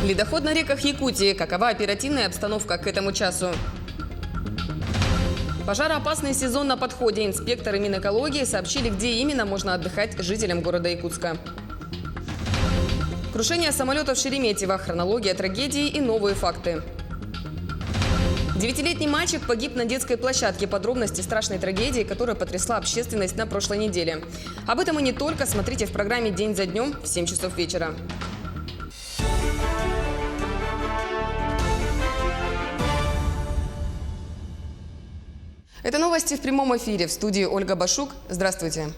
Ледоход на реках Якутии. Какова оперативная обстановка к этому часу? Пожароопасный сезон на подходе. Инспекторы Минэкологии сообщили, где именно можно отдыхать жителям города Якутска. Крушение самолета в Шереметьево. Хронология трагедии и новые факты. 9-летний мальчик погиб на детской площадке. Подробности страшной трагедии, которая потрясла общественность на прошлой неделе. Об этом и не только. Смотрите в программе «День за днем» в 7 часов вечера. Это новости в прямом эфире. В студии Ольга Башук. Здравствуйте.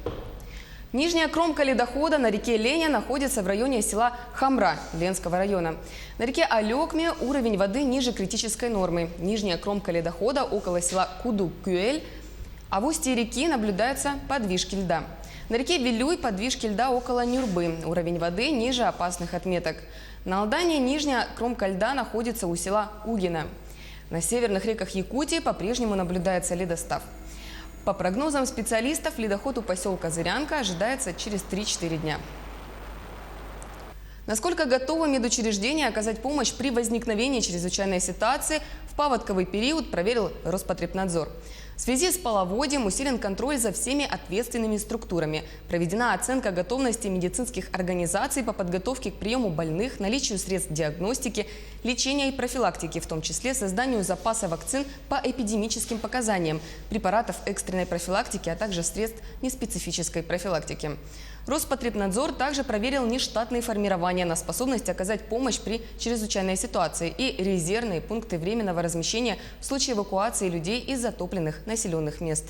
Нижняя кромка ледохода на реке Леня находится в районе села Хамра Ленского района. На реке Алекме уровень воды ниже критической нормы. Нижняя кромка ледохода около села Куду-Кюэль, а в устье реки наблюдаются подвижки льда. На реке Вилюй подвижки льда около Нюрбы. Уровень воды ниже опасных отметок. На Алдане нижняя кромка льда находится у села Угина. На северных реках Якутии по-прежнему наблюдается ледостав. По прогнозам специалистов, ледоход у поселка Зырянка ожидается через 3-4 дня. Насколько готовы медучреждения оказать помощь при возникновении чрезвычайной ситуации в паводковый период, проверил Роспотребнадзор. В связи с половодьем усилен контроль за всеми ответственными структурами. Проведена оценка готовности медицинских организаций по подготовке к приему больных, наличию средств диагностики, лечения и профилактики, в том числе созданию запаса вакцин по эпидемическим показаниям, препаратов экстренной профилактики, а также средств неспецифической профилактики. Роспотребнадзор также проверил нештатные формирования на способность оказать помощь при чрезвычайной ситуации и резервные пункты временного размещения в случае эвакуации людей из затопленных населенных мест.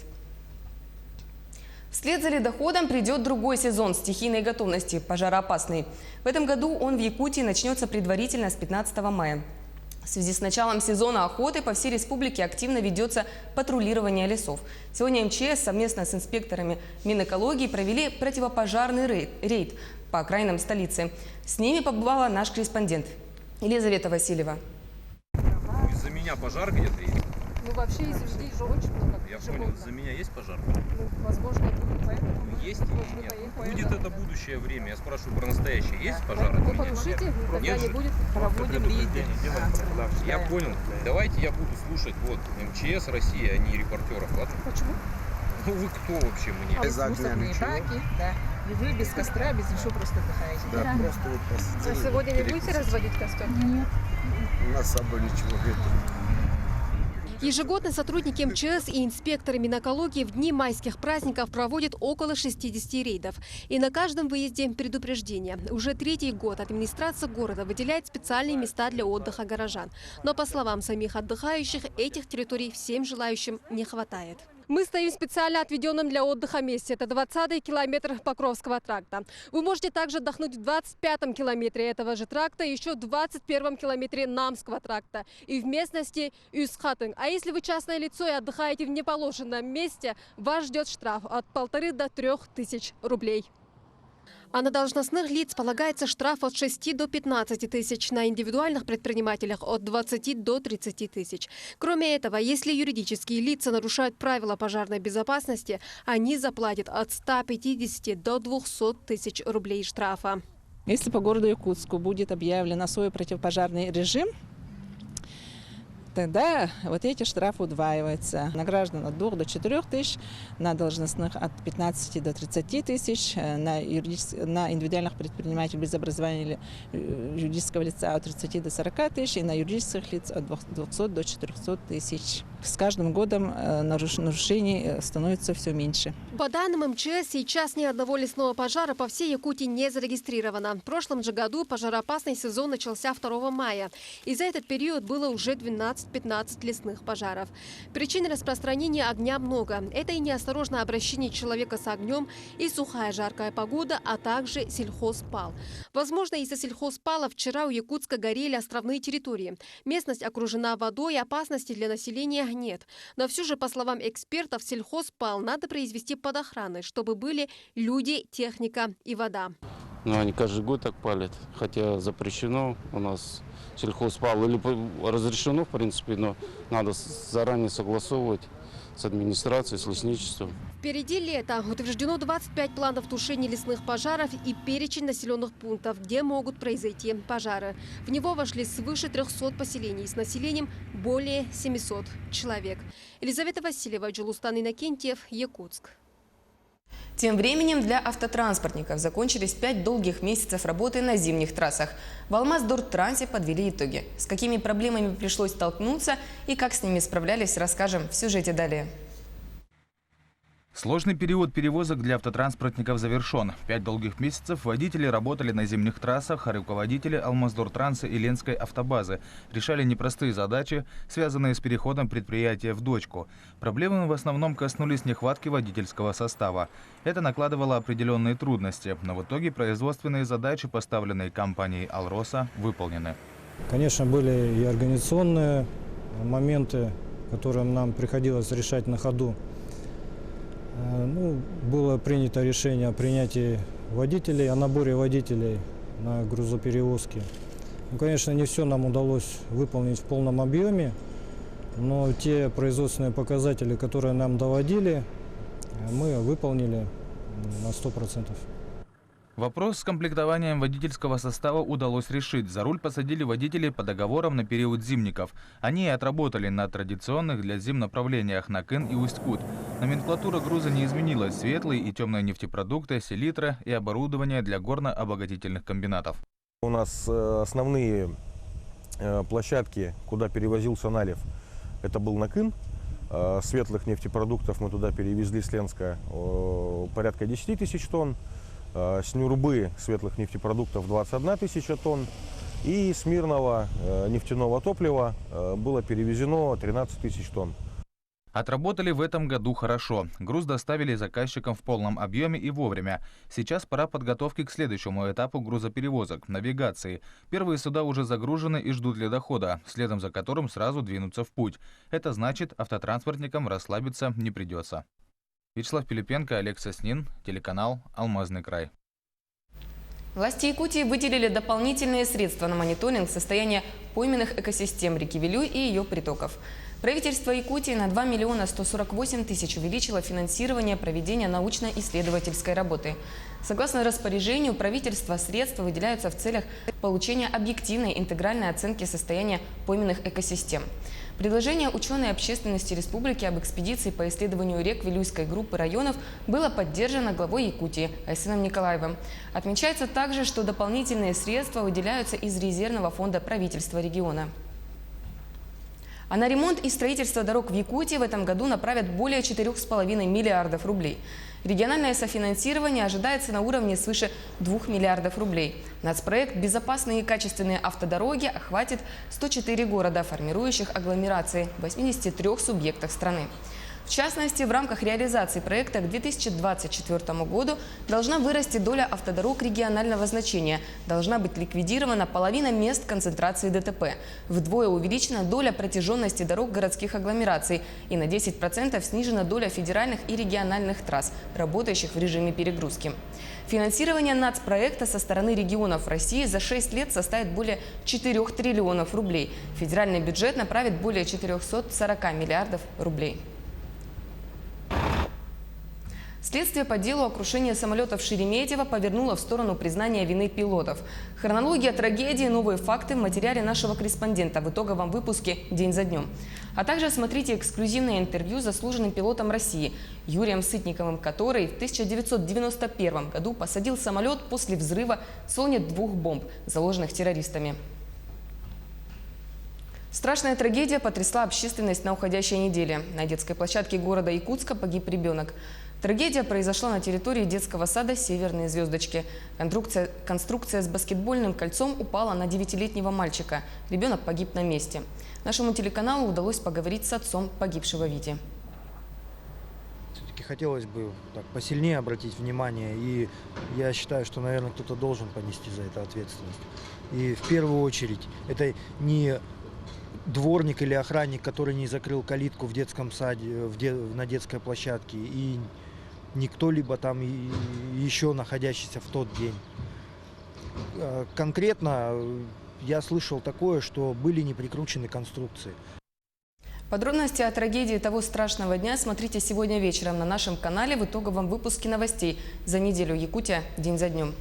Вслед за ледоходом придет другой сезон стихийной готовности – пожароопасный. В этом году он в Якутии начнется предварительно с 15 мая. В связи с началом сезона охоты по всей республике активно ведется патрулирование лесов. Сегодня МЧС совместно с инспекторами Минэкологии провели противопожарный рейд по окраинам столицы. С ними побывала наш корреспондент Елизавета Васильева. Из-за меня пожар где-то есть? Ну вообще из людей же очень много. Я понял, из-за меня есть пожар? Ну, возможно, будет, поэтому Есть или нет? Будет это будущее время. Я спрашиваю про настоящее. Есть пожар от вы меня? потушите, когда Нет не же. будет, проводим рейды. Я понял. Давайте я буду слушать вот МЧС России, а не репортеров, ладно? Почему? Ну вы кто вообще мне? А вы мусорные баки, да. И вы без костра, без ничего просто отдыхаете. Да, просто вот посидели. А сегодня не будете разводить костер? Нет. У нас с собой ничего нет. Ежегодно сотрудники МЧС и инспекторы Минэкологии в дни майских праздников проводят около 60 рейдов. И на каждом выезде предупреждение. Уже третий год администрация города выделяет специальные места для отдыха горожан. Но по словам самих отдыхающих, этих территорий всем желающим не хватает. Мы стоим в специально отведенном для отдыха месте. Это 20-й километр Покровского тракта. Вы можете также отдохнуть в 25-м километре этого же тракта, еще в 21-м километре Намского тракта и в местности Юсхатын. А если вы частное лицо и отдыхаете в неположенном месте, вас ждет штраф от 1500 до 3000 рублей. А на должностных лиц полагается штраф от 6 до 15 тысяч, на индивидуальных предпринимателях от 20 до 30 тысяч. Кроме этого, если юридические лица нарушают правила пожарной безопасности, они заплатят от 150 до 200 тысяч рублей штрафа. Если по городу Якутску будет объявлен особый противопожарный режим, тогда вот эти штрафы удваиваются. На граждан от 2 до 4 тысяч, на должностных от 15 до 30 тысяч, на индивидуальных предпринимателей без образования или юридического лица от 30 до 40 тысяч и на юридических лиц от 200 до 400 тысяч. С каждым годом нарушений становится все меньше. По данным МЧС, сейчас ни одного лесного пожара по всей Якутии не зарегистрировано. В прошлом же году пожароопасный сезон начался 2 мая. И за этот период было уже 12-15 лесных пожаров. Причин распространения огня много. Это и неосторожное обращение человека с огнем, и сухая жаркая погода, а также сельхозпал. Возможно, из-за сельхозпала вчера у Якутска горели островные территории. Местность окружена водой, опасности для населения нет. Но все же, по словам экспертов, сельхозпал надо произвести под охраной, чтобы были люди, техника и вода. Ну, они каждый год так палят, хотя запрещено у нас сельхозпал. Или разрешено, в принципе, но надо заранее согласовывать с администрацией, с лесничеством. Впереди лето. Утверждено 25 планов тушения лесных пожаров и перечень населенных пунктов, где могут произойти пожары. В него вошли свыше 300 поселений с населением более 700 человек. Елизавета Васильева, Джулустан Иннокентьев, Якутск. Тем временем для автотранспортников закончились 5 долгих месяцев работы на зимних трассах. В Алмаздортрансе подвели итоги. С какими проблемами пришлось столкнуться и как с ними справлялись, расскажем в сюжете далее. Сложный период перевозок для автотранспортников завершен. 5 долгих месяцев водители работали на зимних трассах, а руководители Алмаздортранса и Ленской автобазы решали непростые задачи, связанные с переходом предприятия в дочку. Проблемы в основном коснулись нехватки водительского состава. Это накладывало определенные трудности, но в итоге производственные задачи, поставленные компанией «Алроса», выполнены. Конечно, были и организационные моменты, которые нам приходилось решать на ходу. Было принято решение о принятии водителей, о наборе водителей на грузоперевозки. Конечно, не все нам удалось выполнить в полном объеме, но те производственные показатели, которые нам доводили, мы выполнили на 100%. Вопрос с комплектованием водительского состава удалось решить. За руль посадили водителей по договорам на период зимников. Они и отработали на традиционных для зим направлениях на Кын и Усть-Кут. Номенклатура груза не изменилась. Светлые и темные нефтепродукты, селитра и оборудование для горно-обогатительных комбинатов. У нас основные площадки, куда перевозился налив, это был на Кын. Светлых нефтепродуктов мы туда перевезли с Ленска порядка 10 тысяч тонн. С Нюрбы светлых нефтепродуктов 21 тысяча тонн. И с мирного нефтяного топлива было перевезено 13 тысяч тонн. Отработали в этом году хорошо. Груз доставили заказчикам в полном объеме и вовремя. Сейчас пора подготовки к следующему этапу грузоперевозок – навигации. Первые суда уже загружены и ждут ледохода, следом за которым сразу двинутся в путь. Это значит, автотранспортникам расслабиться не придется. Вячеслав Пилипенко, Олег Соснин, телеканал «Алмазный край». Власти Якутии выделили дополнительные средства на мониторинг состояния пойменных экосистем реки Вилюй и ее притоков. Правительство Якутии на 2 миллиона 148 тысяч увеличило финансирование проведения научно-исследовательской работы. Согласно распоряжению правительства, средства выделяются в целях получения объективной интегральной оценки состояния пойменных экосистем. Предложение ученой общественности республики об экспедиции по исследованию рек Вилюйской группы районов было поддержано главой Якутии Айсеном Николаевым. Отмечается также, что дополнительные средства выделяются из резервного фонда правительства региона. А на ремонт и строительство дорог в Якутии в этом году направят более 4,5 миллиардов рублей. Региональное софинансирование ожидается на уровне свыше 2 миллиардов рублей. Нацпроект «Безопасные и качественные автодороги» охватит 104 города, формирующих агломерации в 83 субъектах страны. В частности, в рамках реализации проекта к 2024 году должна вырасти доля автодорог регионального значения, должна быть ликвидирована половина мест концентрации ДТП, вдвое увеличена доля протяженности дорог городских агломераций и на 10% снижена доля федеральных и региональных трасс, работающих в режиме перегрузки. Финансирование нацпроекта со стороны регионов России за 6 лет составит более 4 триллионов рублей. Федеральный бюджет направит более 440 миллиардов рублей. Следствие по делу о крушении самолетов Шереметьево повернуло в сторону признания вины пилотов. Хронология трагедии, новые факты в материале нашего корреспондента в итоговом выпуске «День за днем». А также смотрите эксклюзивное интервью с заслуженным пилотом России Юрием Сытниковым, который в 1991 году посадил самолет после взрыва в зоне 2 бомб, заложенных террористами. Страшная трагедия потрясла общественность на уходящей неделе. На детской площадке города Якутска погиб ребенок. Трагедия произошла на территории детского сада «Северные звездочки». Конструкция с баскетбольным кольцом упала на 9-летнего мальчика. Ребенок погиб на месте. Нашему телеканалу удалось поговорить с отцом погибшего Вити. Все-таки хотелось бы так посильнее обратить внимание. И я считаю, что, наверное, кто-то должен понести за это ответственность. И в первую очередь это не дворник или охранник, который не закрыл калитку в детском саде, на детской площадке, и не кто-либо там еще находящийся в тот день. Конкретно я слышал такое, что были не прикручены конструкции. Подробности о трагедии того страшного дня смотрите сегодня вечером на нашем канале в итоговом выпуске новостей за неделю Якутия день за днем.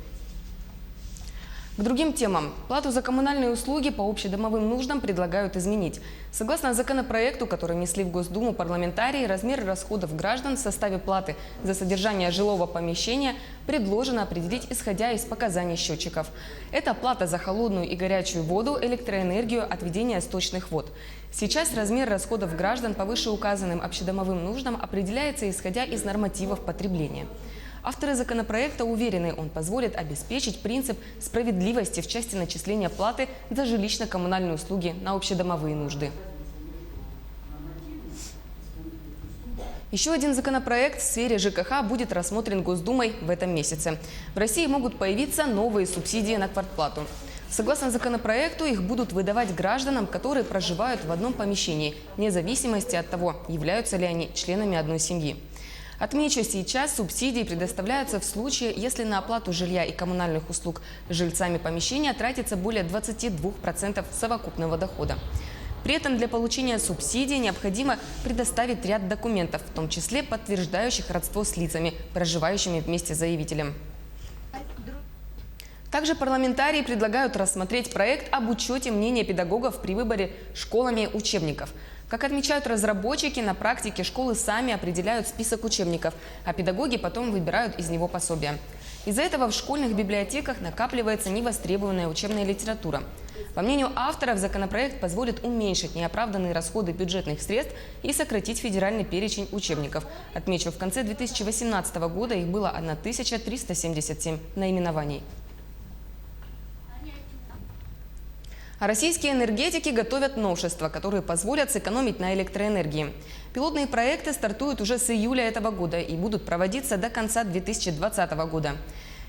К другим темам. Плату за коммунальные услуги по общедомовым нуждам предлагают изменить. Согласно законопроекту, который внесли в Госдуму парламентарии, размер расходов граждан в составе платы за содержание жилого помещения предложено определить, исходя из показаний счетчиков. Это плата за холодную и горячую воду, электроэнергию, отведение сточных вод. Сейчас размер расходов граждан по вышеуказанным общедомовым нуждам определяется, исходя из нормативов потребления. Авторы законопроекта уверены, он позволит обеспечить принцип справедливости в части начисления платы за жилищно-коммунальные услуги на общедомовые нужды. Еще один законопроект в сфере ЖКХ будет рассмотрен Госдумой в этом месяце. В России могут появиться новые субсидии на квартплату. Согласно законопроекту, их будут выдавать гражданам, которые проживают в одном помещении, вне зависимости от того, являются ли они членами одной семьи. Отмечу, сейчас субсидии предоставляются в случае, если на оплату жилья и коммунальных услуг жильцами помещения тратится более 22% совокупного дохода. При этом для получения субсидий необходимо предоставить ряд документов, в том числе подтверждающих родство с лицами, проживающими вместе с заявителем. Также парламентарии предлагают рассмотреть проект об учете мнения педагогов при выборе школами учебников. Как отмечают разработчики, на практике школы сами определяют список учебников, а педагоги потом выбирают из него пособия. Из-за этого в школьных библиотеках накапливается невостребованная учебная литература. По мнению авторов, законопроект позволит уменьшить неоправданные расходы бюджетных средств и сократить федеральный перечень учебников. Отмечу, в конце 2018 года их было 1377 наименований. А российские энергетики готовят новшества, которые позволят сэкономить на электроэнергии. Пилотные проекты стартуют уже с июля этого года и будут проводиться до конца 2020 года.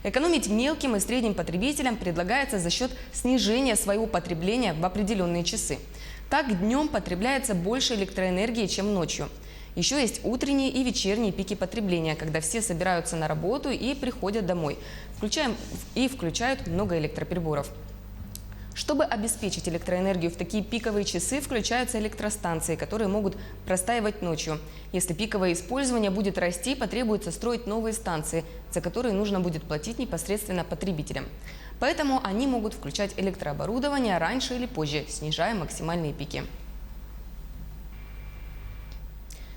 Экономить мелким и средним потребителям предлагается за счет снижения своего потребления в определенные часы. Так, днем потребляется больше электроэнергии, чем ночью. Еще есть утренние и вечерние пики потребления, когда все собираются на работу и приходят домой, включают много электроприборов. Чтобы обеспечить электроэнергию в такие пиковые часы, включаются электростанции, которые могут простаивать ночью. Если пиковое использование будет расти, потребуется строить новые станции, за которые нужно будет платить непосредственно потребителям. Поэтому они могут включать электрооборудование раньше или позже, снижая максимальные пики.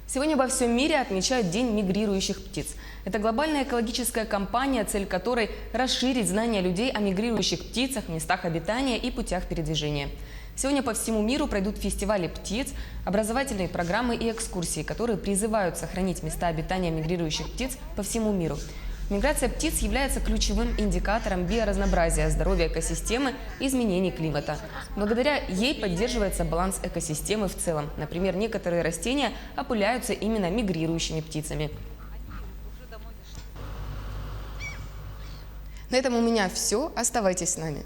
Сегодня во всем мире отмечают День мигрирующих птиц. Это глобальная экологическая кампания, цель которой – расширить знания людей о мигрирующих птицах, местах обитания и путях передвижения. Сегодня по всему миру пройдут фестивали птиц, образовательные программы и экскурсии, которые призывают сохранить места обитания мигрирующих птиц по всему миру. Миграция птиц является ключевым индикатором биоразнообразия, здоровья экосистемы и изменений климата. Благодаря ей поддерживается баланс экосистемы в целом. Например, некоторые растения опыляются именно мигрирующими птицами. На этом у меня все. Оставайтесь с нами.